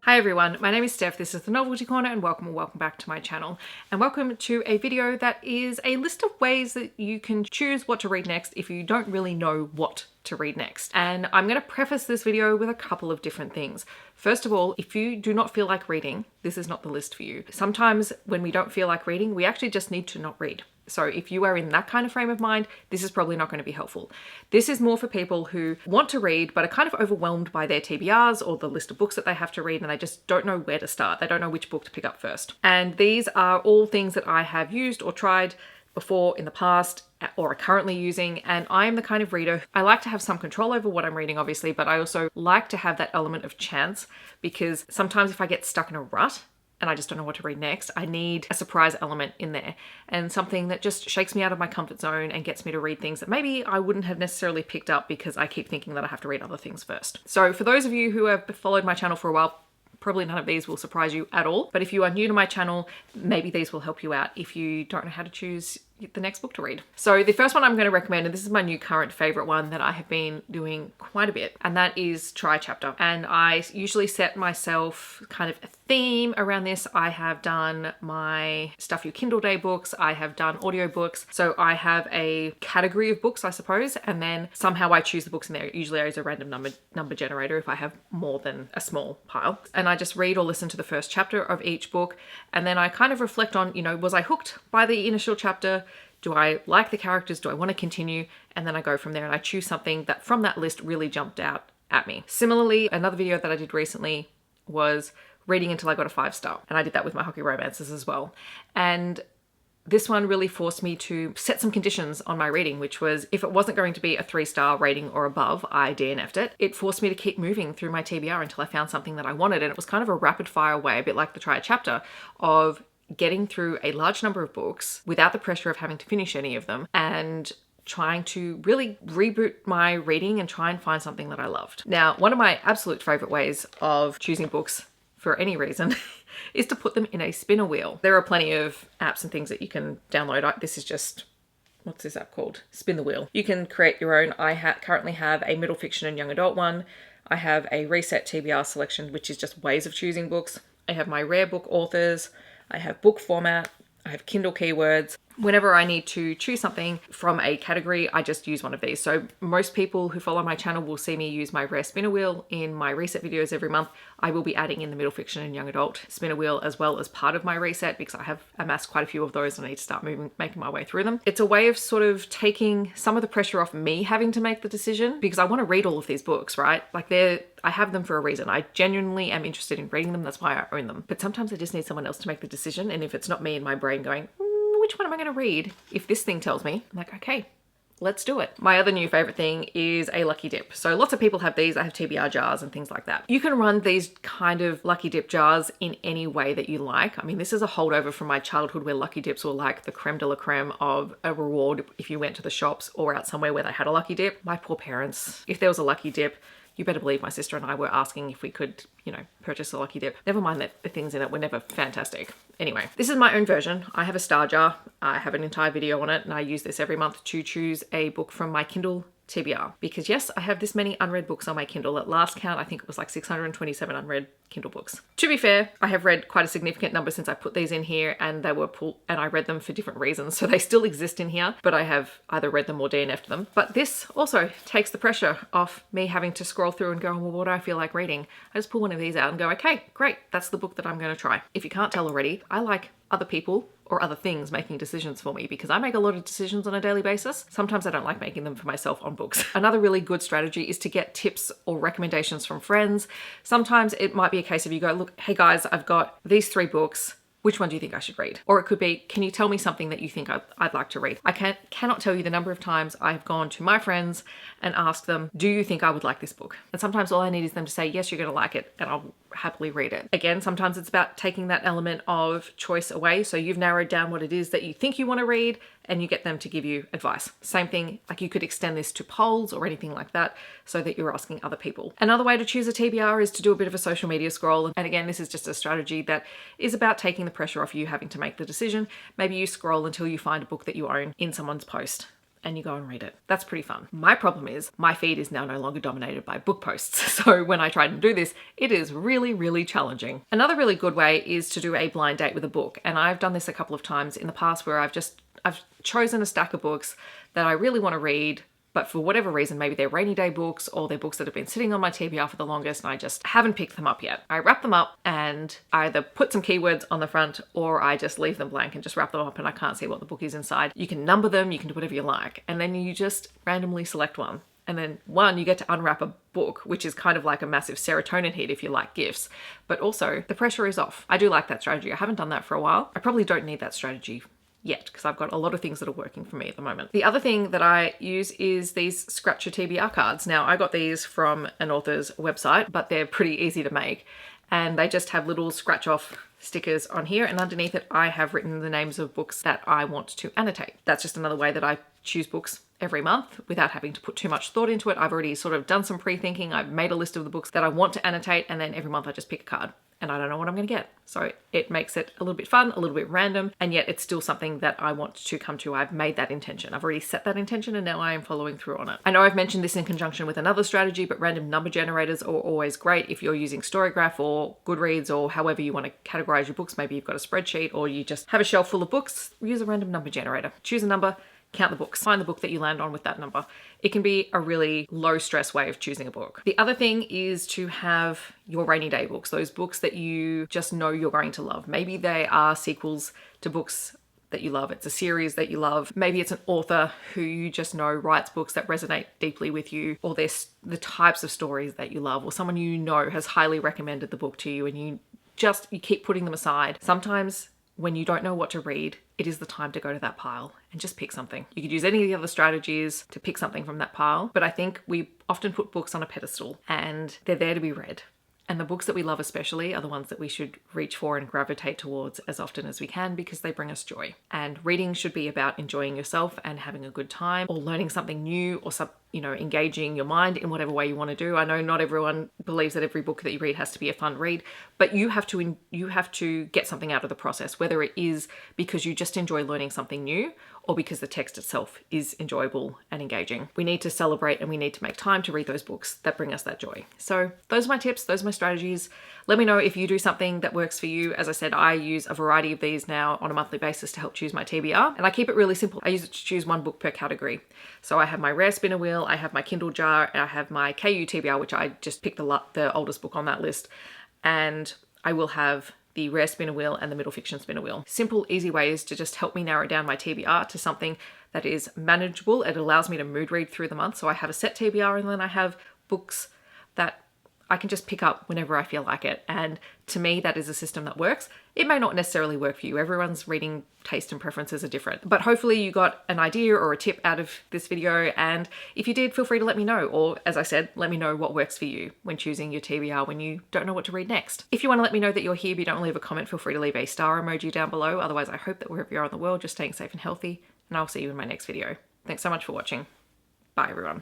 Hi everyone, my name is Steph, this is the Novelty Corner and welcome back to my channel. And welcome to a video that is a list of ways that you can choose what to read next if you don't really know what to read next. And I'm going to preface this video with a couple of different things. First of all, if you do not feel like reading, this is not the list for you. Sometimes when we don't feel like reading, we actually just need to not read. So if you are in that kind of frame of mind, this is probably not going to be helpful. This is more for people who want to read, but are kind of overwhelmed by their TBRs or the list of books that they have to read, and they just don't know where to start. They don't know which book to pick up first. And these are all things that I have used or tried before in the past or are currently using. And I am the kind of reader, I like to have some control over what I'm reading, obviously, but I also like to have that element of chance, because sometimes if I get stuck in a rut, and I just don't know what to read next, I need a surprise element in there and something that just shakes me out of my comfort zone and gets me to read things that maybe I wouldn't have necessarily picked up because I keep thinking that I have to read other things first. So for those of you who have followed my channel for a while, probably none of these will surprise you at all. But if you are new to my channel, maybe these will help you out if you don't know how to choose the next book to read. So the first one I'm going to recommend, and this is my new current favorite one that I have been doing quite a bit, and that is Try Chapter. And I usually set myself kind of a theme around this. I have done my Stuff Your Kindle Day books, I have done audiobooks. So I have a category of books, I suppose, and then somehow I choose the books in there. Usually I use a random number generator if I have more than a small pile. And I just read or listen to the first chapter of each book, and then I kind of reflect on, was I hooked by the initial chapter? Do I like the characters? Do I want to continue? And then I go from there and I choose something that from that list really jumped out at me. Similarly, another video that I did recently was reading until I got a 5-star. And I did that with my hockey romances as well. And this one really forced me to set some conditions on my reading, which was if it wasn't going to be a 3-star rating or above, I DNF'd it. It forced me to keep moving through my TBR until I found something that I wanted. And it was kind of a rapid fire way, a bit like the Try a Chapter, of getting through a large number of books without the pressure of having to finish any of them and trying to really reboot my reading and try and find something that I loved. Now, one of my absolute favorite ways of choosing books for any reason is to put them in a spinner wheel. There are plenty of apps and things that you can download. This is just, what's this app called? Spin the Wheel. You can create your own. I currently have a middle fiction and young adult one. I have a reset TBR selection, which is just ways of choosing books. I have my rare book authors. I have book format, I have Kindle keywords. Whenever I need to choose something from a category, I just use one of these. So most people who follow my channel will see me use my rare spinner wheel in my reset videos every month. I will be adding in the middle fiction and young adult spinner wheel as well as part of my reset, because I have amassed quite a few of those and I need to start making my way through them. It's a way of sort of taking some of the pressure off me having to make the decision, because I want to read all of these books, right? Like I have them for a reason. I genuinely am interested in reading them. That's why I own them. But sometimes I just need someone else to make the decision. And if it's not me in my brain going, which one am I going to read? If this thing tells me, I'm like, okay, let's do it. My other new favorite thing is a lucky dip. So lots of people have these. I have TBR jars and things like that. You can run these kind of lucky dip jars in any way that you like. I mean, this is a holdover from my childhood where lucky dips were like the creme de la creme of a reward if you went to the shops or out somewhere where they had a lucky dip. My poor parents, if there was a lucky dip, you better believe my sister and I were asking if we could, purchase a lucky dip. Never mind that the things in it were never fantastic. Anyway, this is my own version. I have a star jar. I have an entire video on it, and I use this every month to choose a book from my Kindle TBR. Because yes, I have this many unread books on my Kindle. At last count, I think it was like 627 unread Kindle books. To be fair, I have read quite a significant number since I put these in here, and they were pulled, and I read them for different reasons. So they still exist in here, but I have either read them or DNF'd them. But this also takes the pressure off me having to scroll through and go, well, what do I feel like reading? I just pull one of these out and go, okay, great. That's the book that I'm going to try. If you can't tell already, I like other people or other things making decisions for me, because I make a lot of decisions on a daily basis. Sometimes I don't like making them for myself on books. Another really good strategy is to get tips or recommendations from friends. Sometimes it might be a case of you go, look, hey guys, I've got these 3 books. Which one do you think I should read? Or it could be, can you tell me something that you think I'd like to read? I cannot tell you the number of times I've gone to my friends and asked them, do you think I would like this book? And sometimes all I need is them to say, yes, you're going to like it, and I'll happily read it. Again, sometimes it's about taking that element of choice away. So you've narrowed down what it is that you think you want to read, and you get them to give you advice. Same thing, like you could extend this to polls or anything like that so that you're asking other people. Another way to choose a TBR is to do a bit of a social media scroll. And again, this is just a strategy that is about taking the pressure off you having to make the decision. Maybe you scroll until you find a book that you own in someone's post. and you go and read it. That's pretty fun. My problem is my feed is now no longer dominated by book posts. So when I try to do this, it is really, really challenging. Another really good way is to do a blind date with a book. And I've done this a couple of times in the past where I've chosen a stack of books that I really want to read, but for whatever reason, maybe they're rainy day books or they're books that have been sitting on my TBR for the longest and I just haven't picked them up yet. I wrap them up and I either put some keywords on the front or I just leave them blank and just wrap them up and I can't see what the book is inside. You can number them, you can do whatever you like, and then you just randomly select one. And then you get to unwrap a book, which is kind of like a massive serotonin hit if you like gifts, but also the pressure is off. I do like that strategy. I haven't done that for a while. I probably don't need that strategy yet because I've got a lot of things that are working for me at the moment. The other thing that I use is these Scratch Your TBR cards. Now I got these from an author's website, but they're pretty easy to make and they just have little scratch off stickers on here, and underneath it I have written the names of books that I want to annotate. That's just another way that I choose books every month without having to put too much thought into it. I've already sort of done some pre-thinking. I've made a list of the books that I want to annotate, and then every month I just pick a card. And I don't know what I'm going to get. So it makes it a little bit fun, a little bit random, and yet it's still something that I want to come to. I've made that intention. I've already set that intention and now I am following through on it. I know I've mentioned this in conjunction with another strategy, but random number generators are always great if you're using Storygraph or Goodreads or however you want to categorize your books. Maybe you've got a spreadsheet or you just have a shelf full of books. Use a random number generator. Choose a number, count the books, find the book that you land on with that number. It can be a really low stress way of choosing a book. The other thing is to have your rainy day books, those books that you just know you're going to love. Maybe they are sequels to books that you love. It's a series that you love. Maybe it's an author who you just know writes books that resonate deeply with you, or they're the types of stories that you love, or someone you know has highly recommended the book to you and you keep putting them aside. Sometimes when you don't know what to read, it is the time to go to that pile and just pick something. You could use any of the other strategies to pick something from that pile, but I think we often put books on a pedestal and they're there to be read. And the books that we love especially are the ones that we should reach for and gravitate towards as often as we can because they bring us joy. And reading should be about enjoying yourself and having a good time, or learning something new, or engaging your mind in whatever way you want to do. I know not everyone believes that every book that you read has to be a fun read, but you have to get something out of the process, whether it is because you just enjoy learning something new or because the text itself is enjoyable and engaging. We need to celebrate and we need to make time to read those books that bring us that joy. So those are my tips, those are my strategies. Let me know if you do something that works for you. As I said, I use a variety of these now on a monthly basis to help choose my TBR, and I keep it really simple. I use it to choose one book per category. So I have my rare spinner wheel, I have my Kindle jar, and I have my KU TBR, which I just picked the oldest book on that list, and I will have the rare spinner wheel and the middle fiction spinner wheel. Simple, easy ways to just help me narrow down my TBR to something that is manageable. It allows me to mood read through the month. So I have a set TBR and then I have books that I can just pick up whenever I feel like it. And to me, that is a system that works. It may not necessarily work for you. Everyone's reading taste and preferences are different, but hopefully you got an idea or a tip out of this video. And if you did, feel free to let me know. Or as I said, let me know what works for you when choosing your TBR when you don't know what to read next. If you want to let me know that you're here but you don't leave a comment, feel free to leave a star emoji down below. Otherwise, I hope that wherever you are in the world, you're staying safe and healthy, and I'll see you in my next video. Thanks so much for watching. Bye everyone.